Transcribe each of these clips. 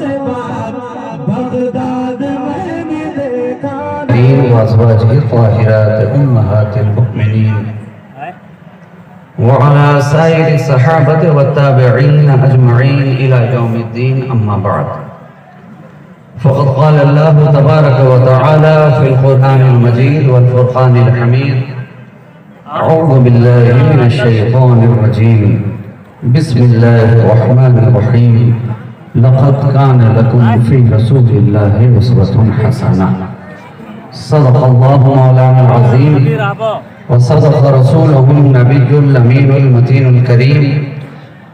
से बात बगदाद मैंने देखा वअज़वाजिहि त्वाहिरात उम्महातिल मुमिनीन वअला साइरि सहाबति वत्ताबिईन अजमईन इला यौमिद्दीन अम्मा बाद फ़क़द क़ाल अल्लाहु तबारक व तआला फ़िल क़ुरआनिल मजीद वल फ़ुरक़ानिल हमीद अऊज़ु बिल्लाहि मिनश शैतानिर रजीम बिस्मिल्लाहिर रहमानिर रहीम लक़द काना लकुम फ़ी रसूलिल्लाहि उस्वतुन हसनह सदक़ल्लाहु मौलाना अज़ीम व सदक़ रसूलुहुन नबियुल अमीनुल मतीनुल करीम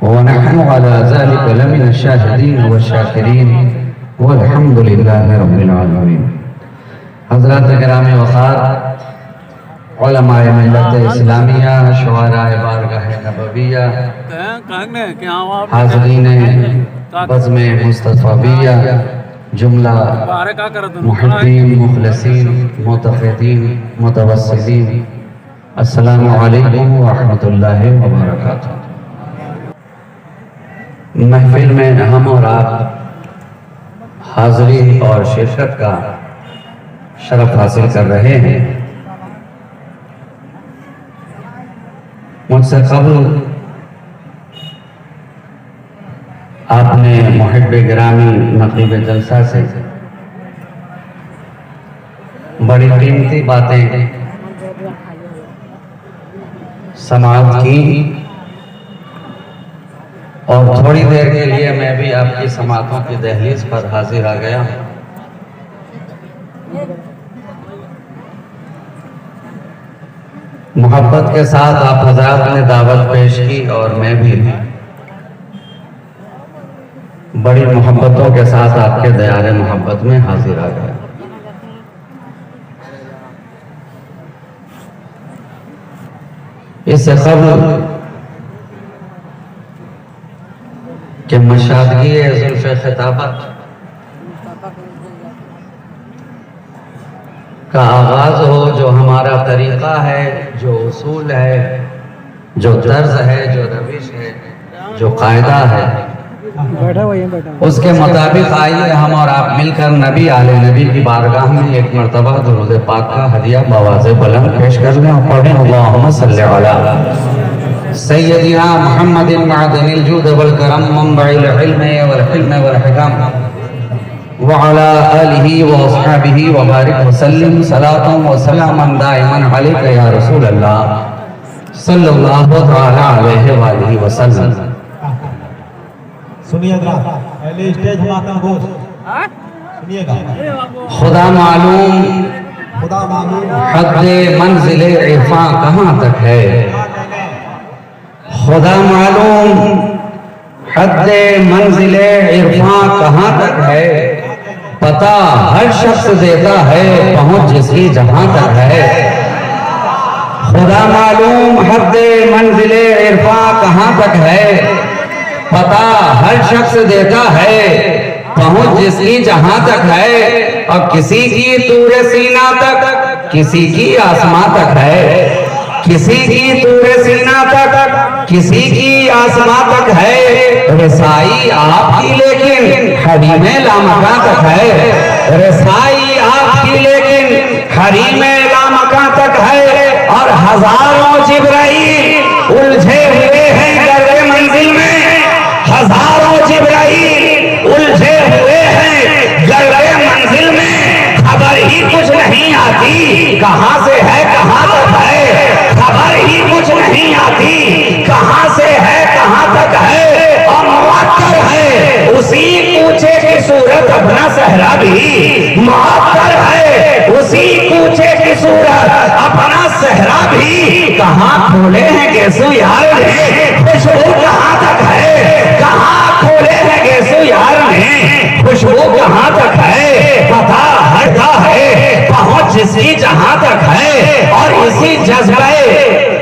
व नहनु अला ज़ालिका लमिन शाहिदीन व शाकिरीन वल्हम्दुलिल्लाहि रब्बिल आलमीन। हज़रात किराम वक़ार, उलमाए मिल्लत इस्लामिया, शुअराए बारगाह नबविया, हाज़रीन बज़्म मुस्तफ़ाविया, जुमला मुहिब्बीन, मुख़लिसीन, मुतक़िदीन, मुतवस्सिलीन, अस्सलामु अलैकुम व रहमतुल्लाहि व बरकातुहू। महफ़िल में हम और आप हाज़री और शिरकत का शरफ हासिल कर रहे हैं। मुझसे क़ब्ल आपने मुहिब्बे गिरामी नक़ीब जलसा से बड़ी कीमती बातें समाअत की और थोड़ी देर के लिए मैं भी आपकी समाअतों की दहलीज पर हाजिर आ गया। मोहब्बत के साथ आप हज़रात ने दावत पेश की और मैं भी बड़ी मोहब्बतों के साथ आपके दयारे मोहब्बत में हाजिर आ गया। इससे क़ब्ल कि मशादगी ज़ुल्फ़े ख़िताबत का आगाज़ हो, जो हमारा तरीक़ा है, जो उसूल है, जो तर्ज़ है, जो रविश है, जो कायदा है, उसके मुताबिक आइए हम और आप मिलकर नबी आले नबी की बारगाह में एक मरतबा दुरूद पाक का हदिया बवाज़े बुलंद पेश कर लें और पढ़ें अल्लाहुम्मा सल्लि अला सय्यदिना मुहम्मदिन मअदनिल जूद वल करम मंबइल इल्म वल हिल्म वल हिकम व अला आलिहि व अस्हाबिहि व बारिक व सल्लिम सलातन व सलामन दाइमन अलैका या रसूल अल्लाह सल्लल्लाहु तआला अलैहि व आलिहि व सल्लम। सुनिएगा, पहले स्टेज माता घोष सुनिएगा। खुदा मालूम हद मंजिल इरफा कहाँ तक है, खुदा मालूम हद मंजिल इरफा कहाँ तक है, पता हर शख्स देता है पहुँच जिसकी जहाँ तक है। खुदा मालूम हद मंजिल इरफा कहाँ तक है, पता हर शख्स देता है पहुंच जिसकी जहां तक है। और किसी की तूरे सीना तक, किसी की आसमां तक है, किसी की तूरे सीना तक, किसी की आसमां तक है। रसाई आपकी लेकिन हरी में लामका तक है, रसाई आपकी लेकिन हरी में लामका तक है। और हजारों जिब्राइल उलझे हुए हैं गर्रे मंजिल में, हजारों जिब्राइल उलझे हुए हैं गर्रे मंजिल में। खबर ही कुछ नहीं आती कहां से है कहां तक है, खबर ही कुछ नहीं आती कहां से है कहां तक है। और मुअत्तर है उसी कूचे की सूरत अपना सहरा भी, मुअत्तर है उसी कूचे की सूरत अपना सहरा भी। कहां खोले हैं गेसु यार ने खुशबू कहां तक है, कहां खोले हैं गेसु यार ने खुशबू कहां तक है। पता हटा है पहुंच जिसकी जहां तक है। और इसी जज्बे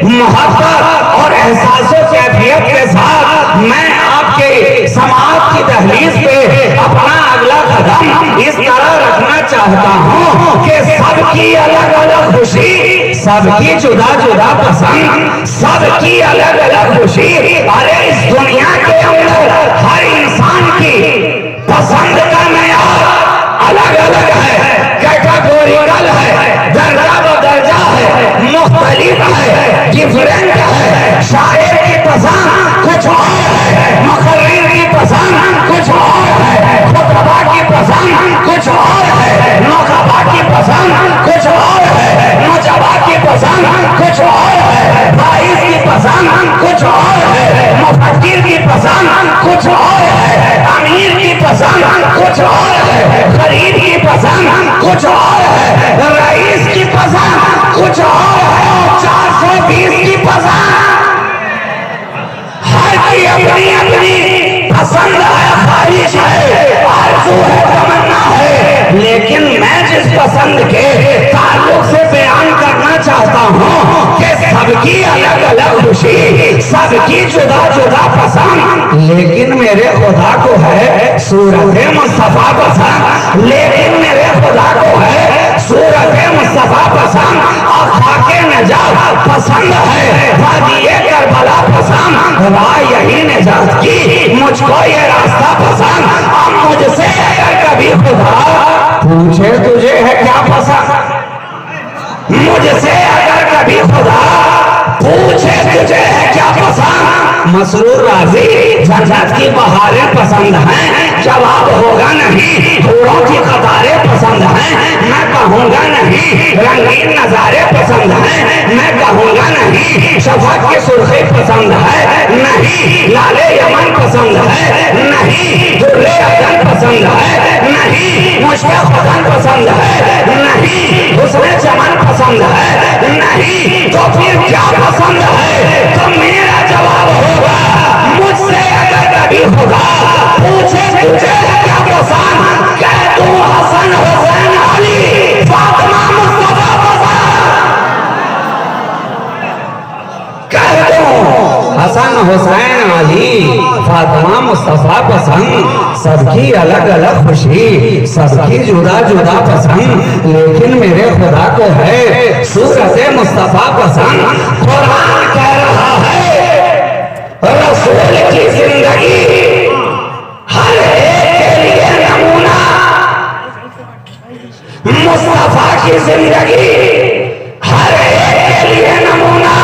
मोहब्बत और एहसासों कैफियत के साथ मैं आपके समाअत की दहलीज पे अपना अगला कदम इस तरह रखना चाहता हूँ कि सबकी अलग अलग खुशी, सबकी जुदा जुदा पसंद, सबकी अलग अलग खुशी। अरे इस दुनिया के अंदर हर इंसान की पसंद डिफरेंट है। शायर की पसंद कुछ और है, मुकर्रिर की पसंद कुछ और है, खुतबा की पसंद कुछ और है, नौकबा की पसंद कुछ और है, मुजबा की पसंद कुछ और है, फाइज की पसंद कुछ और है, मुफक्किर की पसंद कुछ और है, अमीर की पसंद कुछ और है, गरीब की पसंद कुछ और है, रईस की पसंद कुछ और है, और 420 की पसंद। हर की अपनी अपनी पसंद है, ख्वाहिश है, आरज़ू है, तमन्ना है। लेकिन मैं जिस पसंद के ताल्लुक से बयान करना चाहता हूँ कि सबकी अलग अलग खुशी, सबकी जुदा जुदा पसंद, लेकिन मेरे खुदा को है सूरत मुस्तफा पसंद, लेकिन मेरे खुदा को है सूरत मुस्तफा पसंद, और खाके नजात पसंद है, वादिये करबला पसंद, राह यही निजात की, मुझको ये रास्ता पसंद। और मुझसे अगर कभी खुदा पूछे तुझे है क्या पसंद, मुझसे अगर कभी खुदा पूछे तुझे है क्या पसंद, मसरूर राजी जन्नत की बहारें पसंद हैं, जवाब होगा नहीं फूलों की कतारें पसंद हैं, मैं कहूँगा नहीं रंगीन नजारे पसंद हैं, मैं कहूँगा नहीं शफक की सुर्खी पसंद है, नहीं लाले यमन पसंद है, नहीं दुर्रे अदन पसंद है, नहीं मुश्किल खुदन पसंद है, नहीं हुस्न चमन पसंद है, नहीं तो फिर क्या पसंद है। तो मेरा जवाब होगा मुझसे अगर कभी खुदा पूछे तुझे क्या पसंद, कह तू हसन हुसैन अली फातिमा मुस्तफा पसंद, कह तू हसन हुसैन अली फातिमा मुस्तफा पसंद। सबकी अलग अलग खुशी, सबकी जुदा जुदा पसंद, लेकिन मेरे खुदा को है सूरत मुस्तफा पसंद। कुरान कह रहा है रसूल की जिंदगी हर एक के लिए नमूना, मुस्तफा की जिंदगी हर एक के लिए नमूना।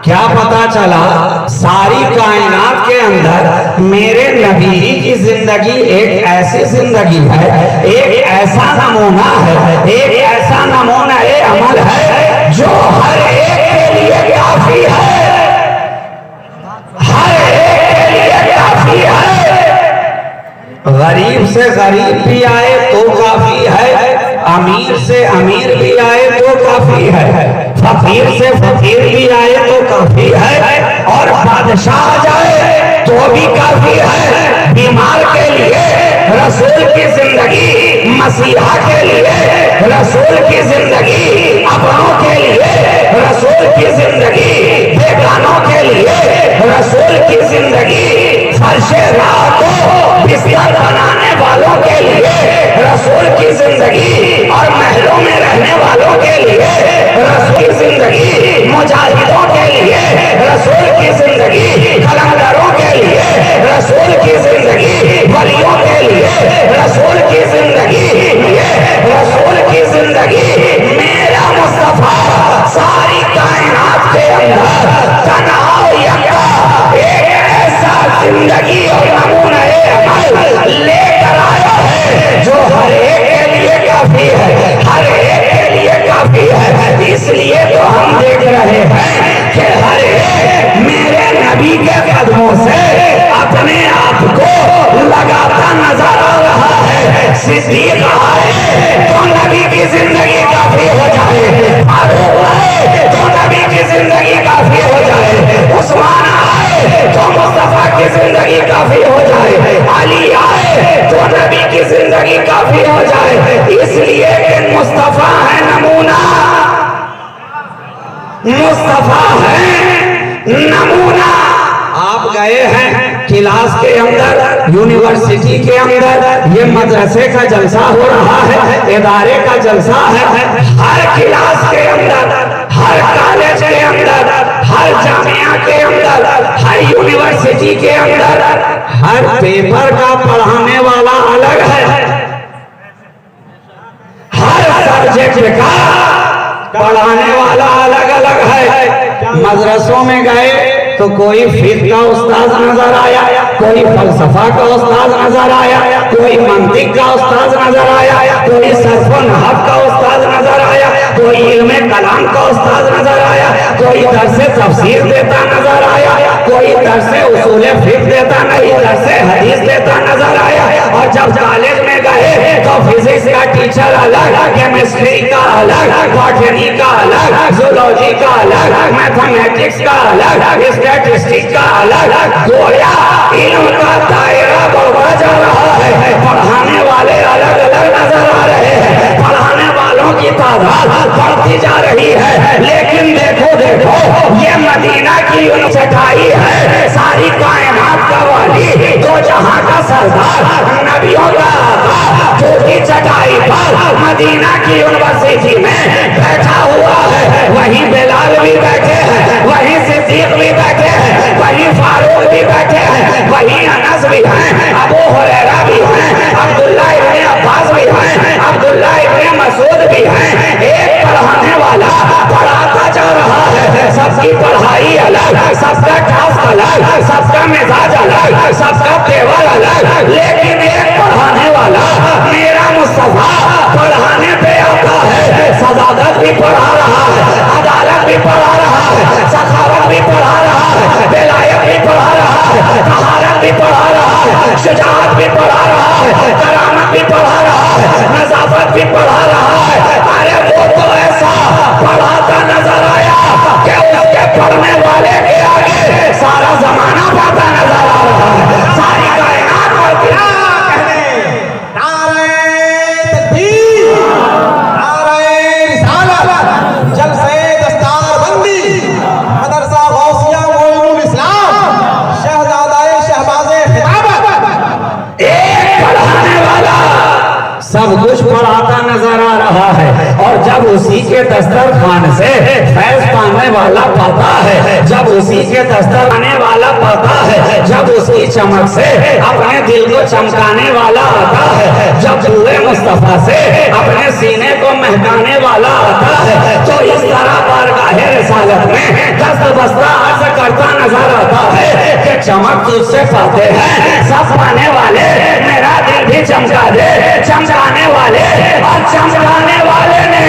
क्या पता चला सारी कायनात के अंदर मेरे नबी की जिंदगी एक ऐसी जिंदगी है, एक ऐसा नमूना है, एक ऐसा नमूना अमल है जो हर एक के लिए काफी है, हर एक के लिए काफी है। गरीब से गरीब भी आए तो काफी है, अमीर से अमीर भी आए तो काफी है, फकीर से फकीर भी आए तो काफी है, और बादशाह जाए तो भी काफी है। बीमार के लिए रसूल की जिंदगी, मसीहा के लिए रसूल की जिंदगी, अपनों के लिए रसूल की जिंदगी, बेगानों के लिए रसूल की जिंदगी, फर्शे राह को बिस्तर बनाने वालों के लिए रसूल की जिंदगी, और महलों में रहने वालों के लिए रसूल की जिंदगी, मुजाहिदों के लिए रसूल की जिंदगी, कलंदरों के लिए रसूल की जिंदगी, वलियों के लिए रसूल की जिंदगी, ये रसूल की जिंदगी। मेरा मुस्तफा सारी कायनात के अंदर तन्हा यका एक ऐसा जिंदगी और नमूना लेकर आया है जो हर एक के लिए काफी है, हर एक के लिए काफी है। इसलिए तो हम देख रहे हैं कि हर एक मेरे नबी के कदमों से अपने आप को लगाता नजर आ रहा है। सिद्दीक आए तो नबी की जिंदगी काफी हो जाए, फारूक आए तो नबी की जिंदगी काफी हो जाए, उस्मान आए तो मुस्तफा की जिंदगी काफी हो जाए, अली आए तो नबी की जिंदगी काफी हो जाए। इसलिए कि मुस्तफा है नमूना, मुस्तफा है नमूना। आप गए हैं क्लास के अंदर, यूनिवर्सिटी के अंदर, ये मदरसे का जलसा हो रहा है, इदारे का जलसा है, हर क्लास के अंदर, हर कॉलेज के अंदर, हर जामिया के अंदर, हर यूनिवर्सिटी के अंदर, हर पेपर का पढ़ाने वाला अलग है, हर सब्जेक्ट का पढ़ाने वाला अलग अलग है। मदरसों में गए तो कोई फिक़्ह का उस्ताद नजर आया, कोई फलसफा का उस्ताद नजर आया, कोई मंतिक का उस्ताद नजर आया, कोई सर्फ व नहव का उस्ताद नजर आया, कोई इल्मे कलाम का उस्ताद नजर आया, कोई दर्से तफसीर देता नजर आया, कोई दर्से उसूल फिक़्ह देता नहीं, दर्से हदीस देता नजर आया। और जब कॉलेज में गए तो फिजिक्स का टीचर अलग, केमिस्ट्री का अलग, बॉटनी का अलग, जूलॉजी का अलग, मैथमेटिक्स का अलग, स्टैटिस्टिक्स का अलग। गोया इल्म का दायरा बढ़ता जा रहा है, पढ़ाने वाले अलग अलग नजर आ रहे हैं, पढ़ाने वालों की तादाद बढ़ती जा रही है। लेकिन देखो देखो ये मदीना की चटाई है, सारी कायनात का वाली, दो जहां का सरदार, नबियों का की चटाई पर मदीना की यूनिवर्सिटी में बैठा हुआ है। वहीं बिलाल भी बैठे हैं, वहीं सिद्दीक भी बैठे हैं, वहीं फारूक भी बैठे हैं, वहीं अनस भी हैं, अबू हुरैरा भी हैं, अब्दुल्लाह इब्ने अब्बास भी हैं, अब्दुल्लाह इब्ने मसूद भी हैं। एक पढ़ाने वाला पढ़ाता जा रहा है, सबकी पढ़ाई अलग, सबका टास्क अलग, सबका मिजाज अलग, सबका तेवर अलग, लेकिन एक पढ़ाने वाला मेरा मुस्तफा पढ़ाने पे आता है। सदाकत भी पढ़ा रहा है, अदालत भी पढ़ा रहा है, सखावत भी पढ़ा रहा है, विलायत भी पढ़ा रहा है, तहारत भी पढ़ा रहा है, शुजाअत भी पढ़ा रहा है, करामत भी पढ़ा रहा है, नज़ाफत भी पढ़ा रहा है। अरे वो तो ऐसा पढ़ाता नजर आया कि उसके पढ़ने वाले के आगे सारा जमाना पढ़ता नजर आ रहा है, सारी कायनात पढ़ती है। सब कुछ पढ़ाता नजर आ रहा है। और जब उसी के दस्तरखान से फैज पाने वाला पाता है, जब उसी के दस्तर आने वाला पाता है, जब उसकी चमक से अपने दिल को चमकाने वाला आता है, जब पूरे मुस्तफा से अपने सीने को महकाने वाला आता है, तो इस तरह बारगाहे रिसालत में दस्त बस्ता अर्ज करता नजर आता है कि चमक तुझसे पाते हैं सब पाने वाले, मेरा दिल भी चमका दे, चमकाने वाले। और चमकाने वाले ने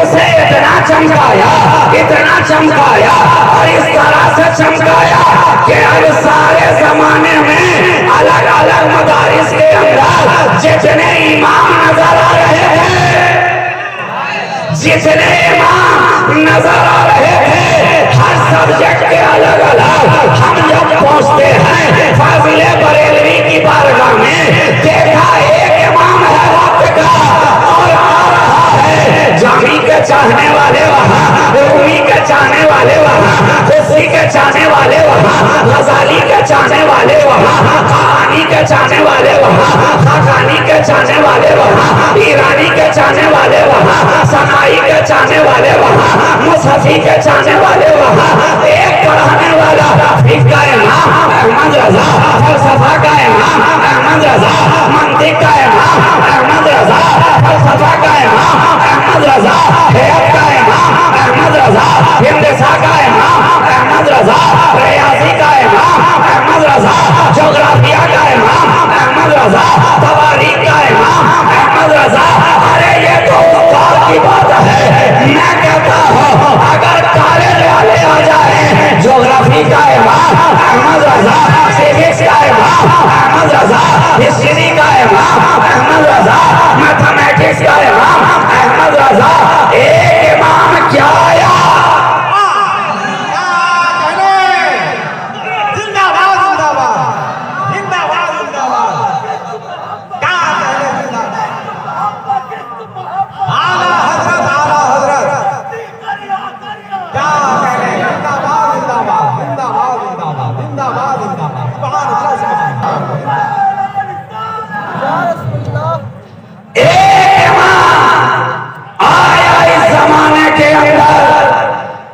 उसे इतना चमकाया, इतना चमकाया और इस तरह से चमकाया कि अब सारे जमाने में अलग अलग मदारिस के अंदर जितने इमाम नजर आ रहे थे, जितने इमाम नजर आ रहे थे, हर सब्जेक्ट के अलग अलग हम जब पहुंचते हैं फाजिले बरेलवी की बारगाह में, देखा एक इमाम है वक्त का और आ रहा है। जामी के चाहने वाले वहाँ, रूमी के चाहने वाले वहाँ, खुशी के चाहने वाले वहाँ, गजाली के चाहने वाले वहाँ, कहानी के चाहने वाले वहाँ, खाकानी के चाहने वाले वहाँ, ईरानी के चाहने वाले वहाँ, सनाई के चाहने वाले वहाँ, मुसहफी के चाहने वाले वहाँ। एक पढ़ाने वाला फिक़्ह का इमाम अहमद रजा, फलसफा का इमाम अहमद रजा, मंतिक का इमाम अहमद रजा, फलसफा का इमाम अहमद रजा, हियत का इमाम अहमद रजा, हिंदसा का इमाम अहमद रजा, रियाजी का इमाम अहमद रजा, जोग्राफिया का इमाम अहमद रजा, तवारीख का इमाम अहमद रजा। अरे ये तो उस्ताद की बात है। मैं कहता हूँ अगर कॉलेज वाले आ जाए, ज्योग्राफी का इमाम अहमद रजा, सिविक्स का इमाम अहमद रजा, हिस्ट्री का इमाम अहमद रजा, मैथमेटिक्स का इमाम अहमद रजा, एक इमाम क्या आया।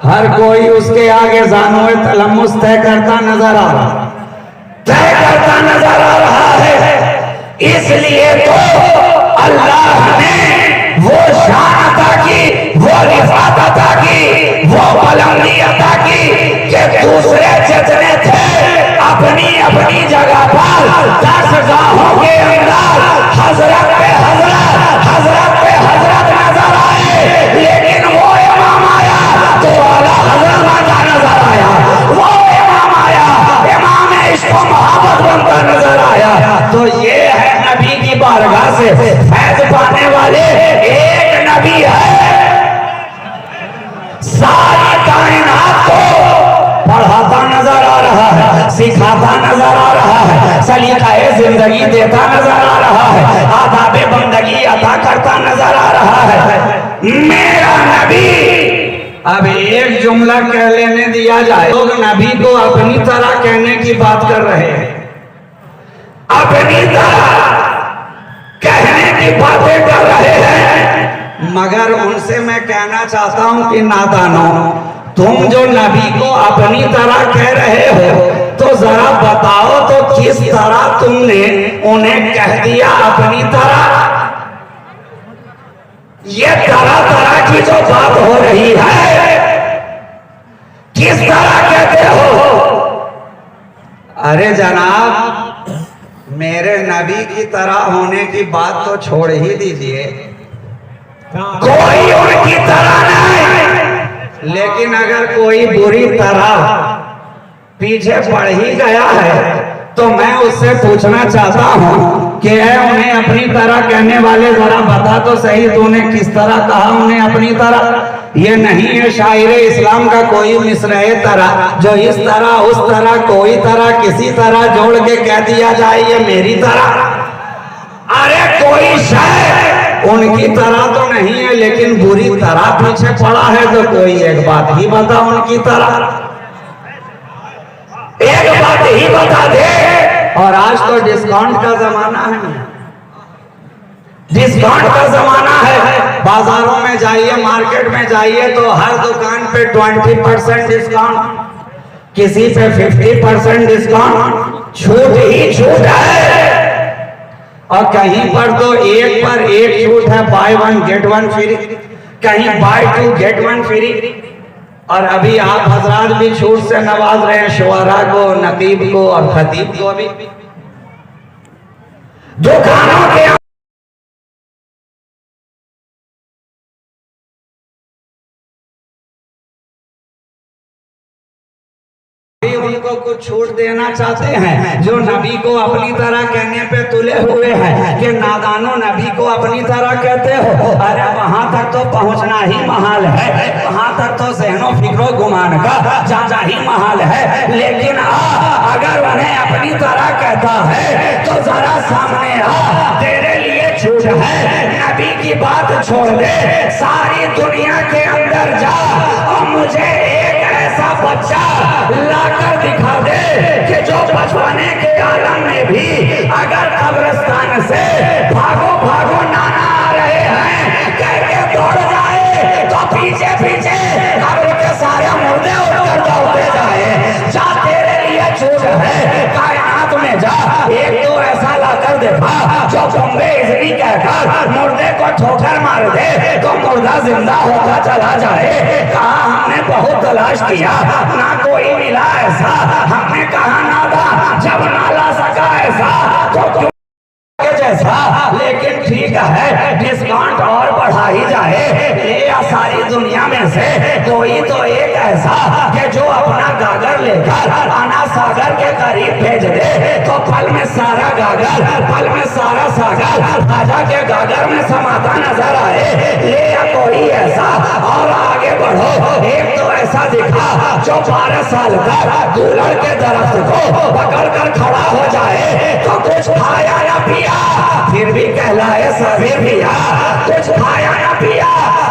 हर कोई उसके आगे ज़ानोए तलम्मुस तय करता नजर आ रहा, तय करता नजर आ रहा है। इसलिए तो अल्लाह ने वो शान अता की, वो रिफात अता की, वो बुलंदी अता की कि दूसरे जितने थे अपनी अपनी जगह पर दरगाहों के अंदर हजरत पे हजरत नजर आए, लेकिन वो इमाम आया तो आला हजरत का नजर आया, वो इमाम आया इमाम इश्क व मोहब्बत बनता नजर आया। तो ये है नबी की बारगाह से फैज पाने वाले एक नबी है, सारी कायनात को पढ़ाता नजर आ रहा है, सिखाता नजर आ रहा है, सलीकाए जिंदगी देता नजर आ रहा है, आदाबे बंदगी अदा करता नजर आ रहा है मेरा नबी। अब एक जुमला कह लेने दिया जाए, लोग नबी को अपनी तरह कहने की बात कर रहे हैं, अपनी तरह कहने की बातें कर रहे हैं, मगर उनसे मैं कहना चाहता हूं कि नादानो, तुम जो नबी को अपनी तरह कह रहे हो तो जरा बताओ तो किस तरह तुमने उन्हें कह दिया अपनी तरह। ये तरह तरह की जो बात हो रही है किस तरह कहते हो? अरे जनाब, मेरे नबी की तरह होने की बात तो छोड़ ही दीजिए, कोई उनकी तरह नहीं, लेकिन अगर कोई बुरी तरह पीछे पड़ ही गया है तो मैं उससे पूछना चाहता हूं कि उन्हें अपनी तरह कहने वाले जरा बता तो सही, तूने किस तरह कहा उन्हें अपनी तरह? ये नहीं है शायर इस्लाम का कोई मिसरे तरह जो इस तरह उस तरह कोई तरह किसी तरह जोड़ के कह दिया जाए ये मेरी तरह। अरे कोई शायद उनकी तरह तो नहीं है, लेकिन बुरी तरह पीछे पड़ा है, तो कोई एक बात ही बता उनकी तरह, एक बात ही बता दे। और आज तो डिस्काउंट का जमाना है, डिस्काउंट का जमाना है, बाजारों में जाइए, मार्केट में जाइए तो हर दुकान पे 20% डिस्काउंट, किसी पे 50% डिस्काउंट, छूट ही छूट है। और कहीं पर तो एक पर एक छूट है, buy one get one free, कहीं buy two get one free. और अभी आप हजरात भी छूट से नवाज रहे हैं शुआरा को, नकीब को और खतीब को भी दुकानों के उनको कुछ छूट देना चाहते हैं जो नबी को अपनी तरह कहने पे तुले हुए हैं कि नादानो नबी को अपनी तरह कहते हो। अरे वहां तक तो पहुंचना ही महाल है, वहां तक तो ज़हनो फिक्रो गुमान का जाना ही महाल है, लेकिन अगर उन्हें अपनी तरह कहता है तो जरा सामने आ, तेरे लिए छूट है, नबी की बात छोड़ दे, सारी दुनिया के अंदर जा और मुझे एक ऐसा बच्चा लाकर दिखा दे कि जो बचपने के आलम में भी अगर कब्रिस्तान से भागो भागो नाना आ रहे हैं कह के दौड़ जाए तो पीछे पीछे कब्र के सारे मुर्दे उठकर दौड़ते जाए। जा तेरे लिए छूट है, कायनात में जा, एक तो ऐसा लाकर देखा जो बम्बे इजनी कहकर मुर्दे को ठोकर मार दे तो मुर्दा जिंदा होता चला जाए। कहा हमने बहुत तलाश किया, ना कोई मिला ऐसा, हमने कहा नादा जब ना ला सका ऐसा तो क्यों जैसा। लेकिन ठीक है, डिस्काउंट और बढ़ा ही जाए, ले या सारी दुनिया में से कोई तो एक ऐसा कि जो अपना गागर लेकर आना सागर के करीब भेज दे तो पल में सारा गागर, पल में सारा सागर राजा के गागर में समाता नजर आए। ले या कोई ऐसा और आगे बढ़ो, एक तो ऐसा दिखा जो 12 साल तक दूल्हड़ के दरख्त को पकड़ कर खड़ा हो जाए तो कुछ खाया या पिया फिर भी कहलाए साबिर पिया, कुछ खाया ना पिया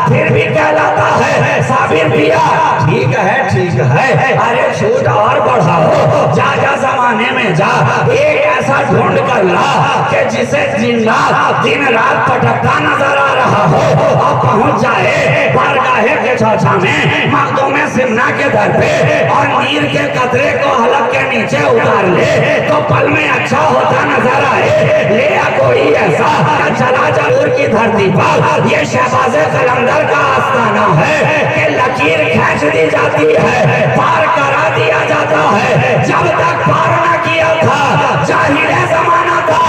फिर भी कहलाता है साबिर पिया। ठीक है, ठीक है, अरे छूट और बढ़ाओ, जा जा जमाने में जा, एक ऐसा ढूंढ कर कर ला कि जिसे जिंदा दिन रात पटकता नजर आ रहा हो और पहुंच जाए बारगाहे के चौथा में मखदूम सिमना के दर पे और नीर के कतरे को हलक के नीचे उतार ले तो पल में अच्छा होता नजर आए। ले कोई ऐसा चला जरूर की धरती पर ये शहबाज़े कलंदर का आस्थाना है कि लकीर खींच दी जाती है, पार करा दिया जाता है। जब तक पार न किया था जाहिर जमाना था,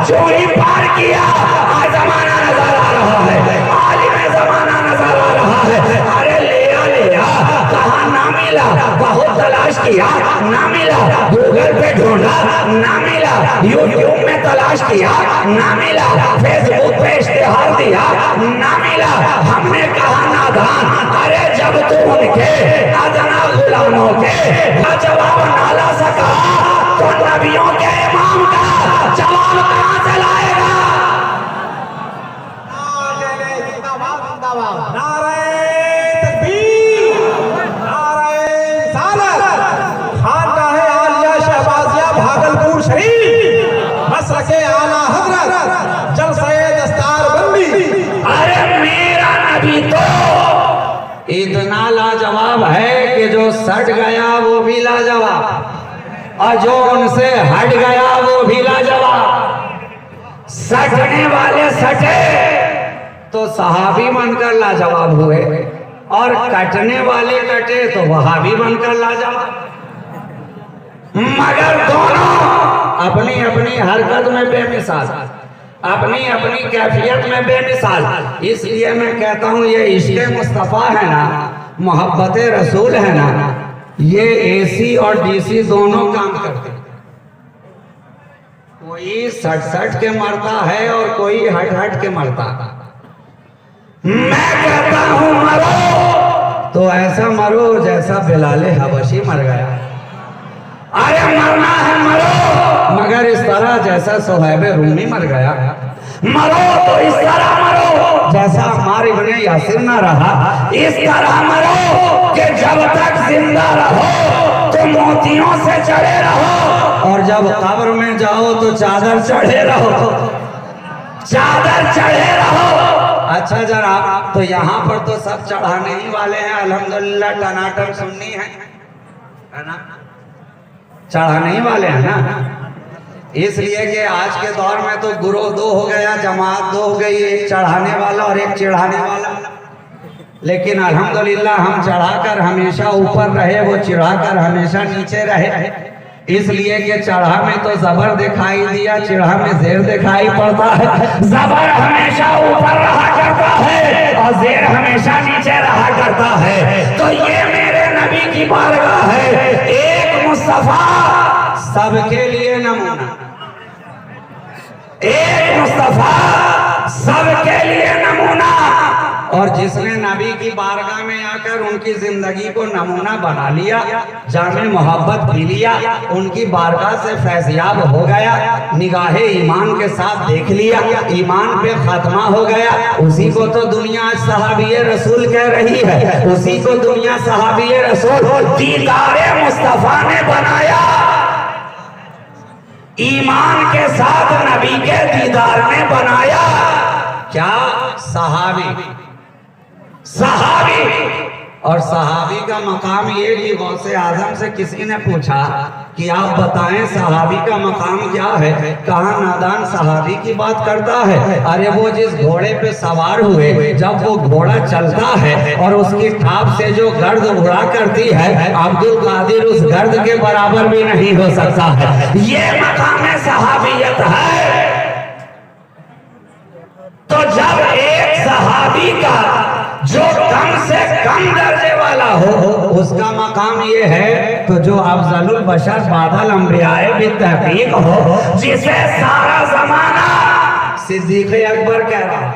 जो ही पार किया आज जमाना नजर आ रहा है, आलिम जमाना नजर आ रहा है। अरे लिया कहा ना मिला, बहुत तलाश किया ना मिला, गूगल पे ढूंढा ना मिला, यूट्यूब में तलाश किया ना मिला, फेसबुक पे इश्तिहार दिया ना मिला। हमने कहा नादान, अरे जब तू उनके अदना गुलामों के जवाब ना ला सका तो नबियों के इमाम का जवाब कहां से लाएगा? भागलपुर शरीफ मसरके आला हजरत जलसे दस्तार बंदी। अरे मेरा नबी तो इतना लाजवाब है कि जो सट गया वो भी लाजवाब और जो उनसे हट गया वो भी लाजवाब। सटने वाले सटे तो सहाबी बनकर लाजवाब हुए और कटने वाले कटे तो वहाबी बनकर लाजवाब। मगर दोनों अपनी अपनी हरकत में बेमिसाल, अपनी अपनी कैफियत में बेमिसाल। इसलिए मैं कहता हूँ ये इश्क़ मुस्तफ़ा है ना, मोहब्बत रसूल है ना, ये एसी और डीसी दोनों काम करते। कोई सट सट के मरता है और कोई हट हट के मरता। मैं कहता हूँ मरो तो ऐसा मरो जैसा बिलाले हबशी मर गया। अरे मरना है मरो मगर इस तरह जैसा सुहैब रूमी मर गया। मरो तो इस तरह मरो जैसा अम्मार इब्ने यासिर ना रहा। इस तरह मरो कि जब तक जिंदा रहो तो मोतियों से चढ़े रहो और जब कब्र में जाओ तो चादर चढ़े रहो, चादर चढ़े रहो। अच्छा जरा तो यहाँ पर तो सब चढ़ाने ही वाले हैं, अल्हम्दुलिल्लाह टनाटन सुन्नी है ना, चढ़ाने ही वाले हैं ना। इसलिए कि आज के दौर में तो गुरोह दो हो गया, जमात दो हो गई, एक चढ़ाने वाला और एक चिढ़ाने वाला। लेकिन अल्हम्दुलिल्लाह हम चढ़ाकर हमेशा ऊपर रहे, वो चिढ़ाकर हमेशा नीचे रहे। इसलिए कि चढ़ा में तो जबर दिखाई दिया, चिढ़ा में जेर दिखाई पड़ता है। जबर हमेशा ऊपर रहा करता है और जेर हमेशा नीचे रहा करता है। तो ये मेरे नबी की बारगाह है, एक मुस्तफा सबके लिए नमूना, एक मुस्तफा सबके लिए नमूना। और जिसने नबी की बारगाह में आकर उनकी जिंदगी को नमूना बना लिया, जामे मोहब्बत पी लिया, उनकी बारगाह से फैज़याब हो गया, निगाहे ईमान के साथ देख लिया, ईमान पे खात्मा हो गया, उसी को तो दुनिया आज सहाबीए रसूल कह रही है, उसी को दुनिया सहाबीए रसूल दीदारे मुस्तफा ने बनाया। ईमान के साथ नबी के दीदार ने बनाया। क्या सहाबी, सहाबी और सहाबी का मकाम ये कि गौसे आजम से किसी ने पूछा कि आप बताएं सहाबी का मकाम क्या है, कहाँ नादान सहाबी की बात करता है। अरे वो जिस घोड़े पे सवार हुए, जब वो घोड़ा चलता है और उसकी ठाप से जो गर्द उड़ा करती है, अब्दुल कादिर उस गर्द के बराबर भी नहीं हो सकता है। ये मकाम सहाबियत है। तो जब एक सहाबी का जो कम से कम दर्जे वाला हो उसका मकाम ये है, तो जो अफजलुल बशर बादल अंबियाए बितहकीक हो, जिसे सारा जमाना सिद्दीक़ अकबर कह रहा,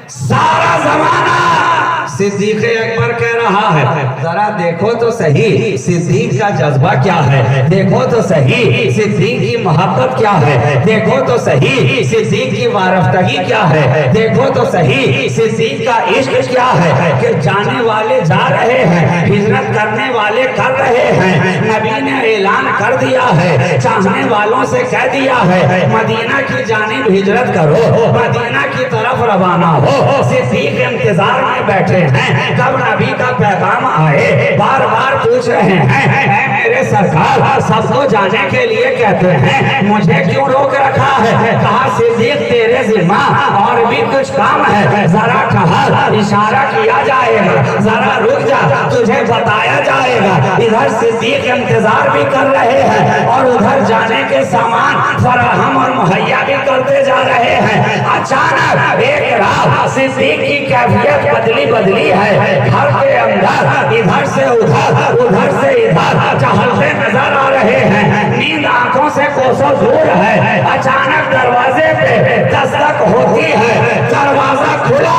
सारा जमाना सिद्दीक अकबर कह रहा है, जरा देखो तो सही सिद्दीक का जज्बा क्या है, देखो तो सही सिद्दीक की मोहब्बत क्या है, देखो तो सही सिद्दीक की वारफ्तगी क्या है, देखो तो सही सिद्दीक का इश्क क्या है कि जाने वाले जा रहे हैं, हिजरत करने वाले कर रहे हैं। नबी ने ऐलान कर दिया है, चाहने वालों से कह दिया है, मदीना की जानिब हिजरत करो, मदीना की तरफ रवाना हो। सिद्दीक इंतजार में बैठे हैं कब नबी का पैगाम आए, बार बार पूछ रहे हैं मेरे सरकार सबको जाने के लिए कहते हैं, मुझे क्यों रोक रखा है? कहा सिद्दीक तेरे जिम्मा और भी कुछ काम है, जरा ठहर, इशारा किया जाएगा, जरा रुक जा, तुझे बताया जाएगा। इधर सिद्दीक इंतजार भी कर रहे हैं और उधर जाने के सामान फराहम और मुहैया भी करते जा रहे हैं। अचानक एक रात सिद्दीक की कैफियत बदली है, घर के अंदर इधर से उधर, उधर से इधर टहलते नजर आ रहे हैं, नींद आंखों से कोसों दूर है। अचानक दरवाजे पे दस्तक होती है, दरवाजा खुला,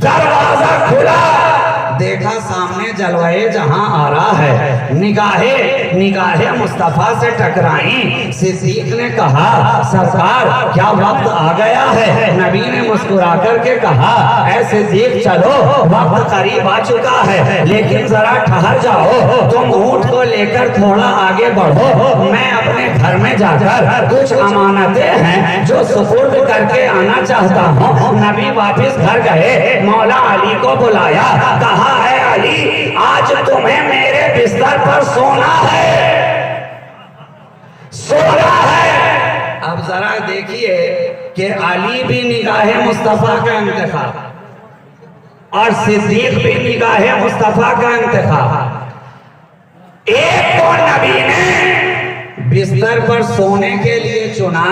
दरवाजा खुला, देखा सामने जलवाए जहां आ रहा है, निगाहे मुस्तफा से टकराई। सिद्दीक ने कहा सरकार क्या वक्त आ गया है? नबी ने मुस्कुरा करके कहा ऐ सिद्दीक चलो वक्त करीब आ चुका है, लेकिन जरा ठहर जाओ, तुम ऊंट को लेकर थोड़ा आगे बढ़ो, मैं अपने घर में जाकर कुछ अमानतें हैं जो सुपुर्द करके आना चाहता हूँ। नबी वापिस घर गए, मौला अली को बुलाया, कहा है अली आज तुम्हें मेरे बिस्तर पर सोना है, सोना है। अब जरा देखिए कि अली भी निगाहे मुस्तफा का इंतखाब और सिद्दीक भी निगाहे मुस्तफा का इंतखाब। एक को नबी ने बिस्तर पर सोने के लिए चुना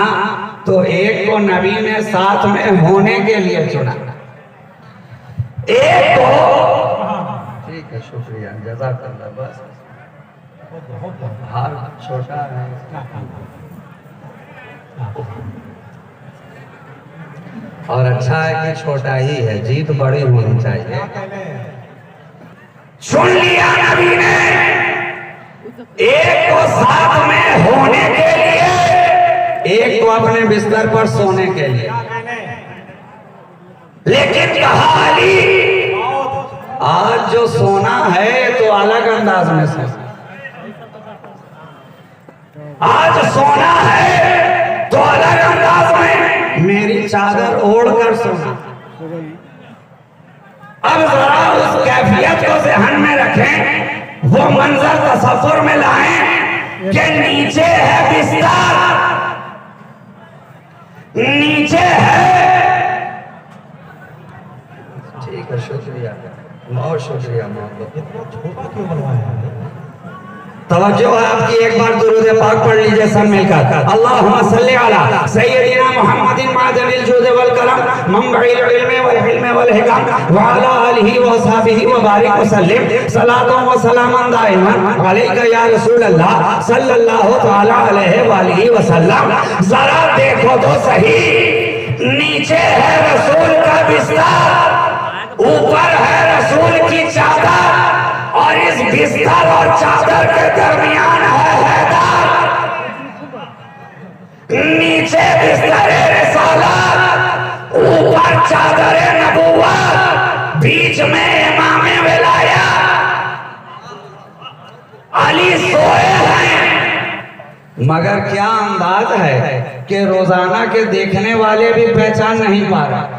तो एक को नबी ने साथ में होने के लिए चुना। एक को ठीक है, शुक्रिया, जज़ाकल्लाह। बस हार छोटा है और अच्छा है कि छोटा ही है, जीत बड़ी होनी चाहिए। सुन लिया नबी ने, एक को साथ में होने के लिए, एक को अपने बिस्तर पर सोने के लिए, लेकिन कहा अली आज जो सोना है तो अलग अंदाज में सोना, आज सोना है तो अलग अंदाज में, मेरी चादर ओढ़ कर सोना। अब जरा उस कैफियत को ज़हन में रखें, वो मंजर तसव्वुर में लाएं कि नीचे है बिस्तर, नीचे है। ठीक है, शुक्रिया, बहुत शुक्रिया। छोटा क्यों बनवाया? तवज्जो है आपकी, एक बार दुरूद पाक पढ़ लीजिए सब मिलकर। अल्लाहुम्मा सल्ली अला सय्यदिना मुहम्मदिन मादनिल जुद वल करम मंबइल इल्म वल हिल्म वल हिकम व अला आलिहि व असहाबिहि व बारिक व सल्लिम सलातो व सलामन दाइमन अलैका या रसूल अल्लाह सल्लल्लाहु तआला अलैहि व आलिहि व सल्लम। जरा देखो तो सही, नीचे है रसूल का बिस्तर, ऊपर है रसूल की चादर और इस बिस्तर और चादर के दरमियान है हैदर। नीचे बिस्तर रिसालत, ऊपर चादर नबुव्वत, बीच में इमाम विलायत। अली सोए हैं, मगर क्या अंदाज है कि रोजाना के देखने वाले भी पहचान नहीं पा रहे।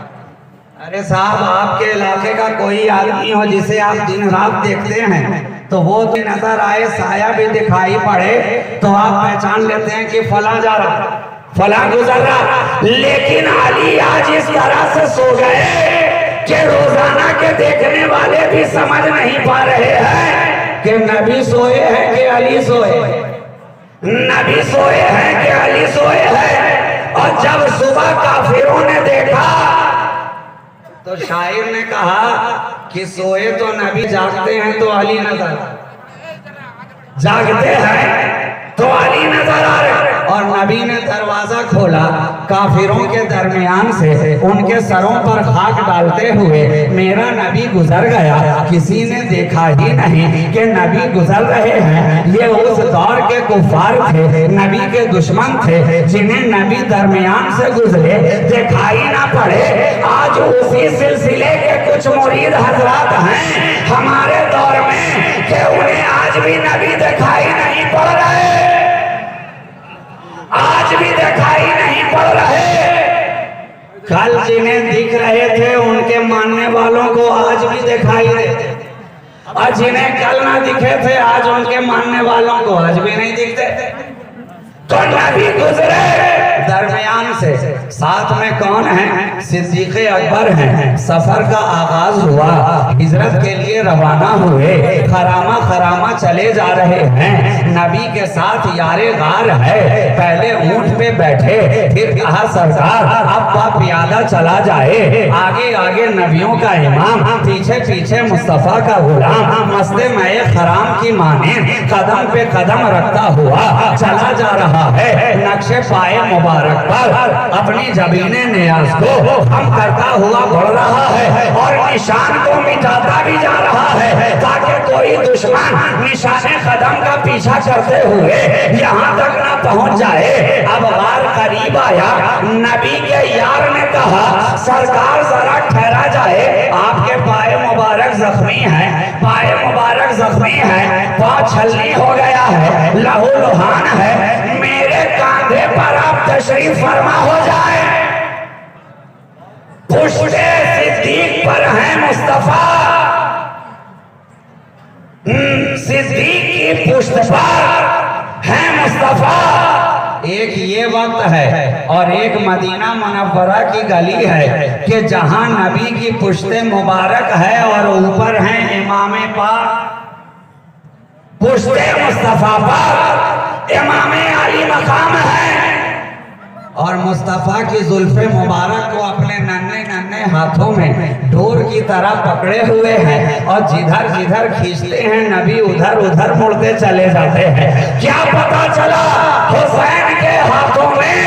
अरे साहब, आपके इलाके का कोई आदमी हो जिसे आप दिन रात देखते हैं तो वो भी नजर आए, साया भी दिखाई पड़े तो आप पहचान लेते हैं कि फला जा रहा, फला गुजर रहा। लेकिन अली आज इस तरह से सो गए कि रोजाना के देखने वाले भी समझ नहीं पा रहे हैं कि नबी सोए हैं कि अली सोए, नबी सोए हैं कि अली सोए हैं। और जब सुबह काफिरों ने देखा तो शायर ने कहा कि सोए तो नबी, जागते हैं तो अली नजर, जागते हैं तो अली नजर आ रहे। और नबी ने दरवाजा खोला। काफिरों के दरमियान से उनके सरों पर खाक डालते हुए मेरा नबी गुजर गया। किसी ने देखा ही नहीं कि नबी गुजर रहे हैं। ये उस दौर के कुफार थे, नबी के दुश्मन थे, जिन्हें नबी दरमियान से गुजरे दिखाई ना पड़े। आज उसी सिलसिले के कुछ मुरीद हजरात हैं हमारे दौर में कि उन्हें आज भी नबी दिखाई नहीं पड़ रहे, आज भी दिखाई नहीं पड़ रहे। कल जिन्हें दिख रहे थे उनके मानने वालों को आज भी दिखाई देते, और जिन्हें कल ना दिखे थे आज उनके मानने वालों को आज भी नहीं दिखते। तो नबी गुजरे दरमियान से। साथ में कौन है? सिद्दीक अकबर हैं। सफर का आगाज हुआ, हिजरत के लिए रवाना हुए। खरामा खरामा चले जा रहे हैं। नबी के साथ यारे गार है। पहले ऊंट पे बैठे, फिर कहा सरकार अब प्यादा चला जाए। आगे आगे नबियों का इमाम, पीछे पीछे मुस्तफा का गुलाम मस्ते मए खराम की माने कदम पे कदम रखता हुआ चला जा रहा है। नक्शे पाए मुबारक पर अपनी जबीने नियाज को हम करता हुआ बढ़ रहा है और निशान को मिटाता भी जा रहा है, ताकि कोई दुश्मन निशाने कदम का पीछा करते हुए यहाँ तक ना पहुँच जाए। अब वार करीब आया। नबी के यार ने कहा सरकार जरा ठहरा जाए, आपके पाए मुबारक जख्मी है, पाए मुबारक जख्मी है, पाँव छलनी हो गया है, लहू लुहान है, मेरे कांधे पर आप तशरीफ फरमा हो जाए। पुश्ते सिद्दीक पर है मुस्तफा, सिद्दीक की पुश्त पर है मुस्तफा। एक ये वक्त है और एक मदीना मुनव्वरा की गली है कि जहां नबी की पुश्ते मुबारक है और ऊपर है इमामे पाक। पुश्ते मुस्तफा पर इमामे अली मकाम है और मुस्तफा की जुल्फे मुबारक को अपने नन्हे नन्हे हाथों में डोर की तरह पकड़े हुए हैं और जिधर जिधर खींचते हैं नबी उधर उधर मुड़ते चले जाते हैं। क्या पता चला हुसैन के हाथों में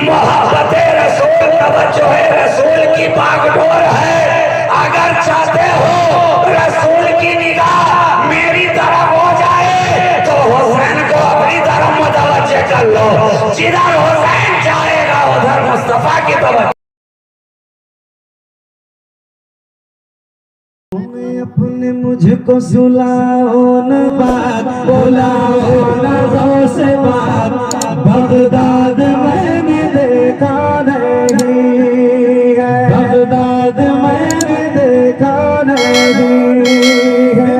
मोहब्बते रसूल, तवज्जो रसूल की बागडोर है। अगर चाहते हो रसूल की निगाह मेरी तरफ हो जाए तो हुसैन को अपनी तरफ मुतवज्जह कर लो। जिधर हुसैन जाएगा उधर मुस्तफा की तवज्जो। अपने मुझको सुलाओ न बात, बोलाओ न जोर से बात। बगदाद मैंने देखा नहीं है, बगदाद मैंने देखा नहीं है।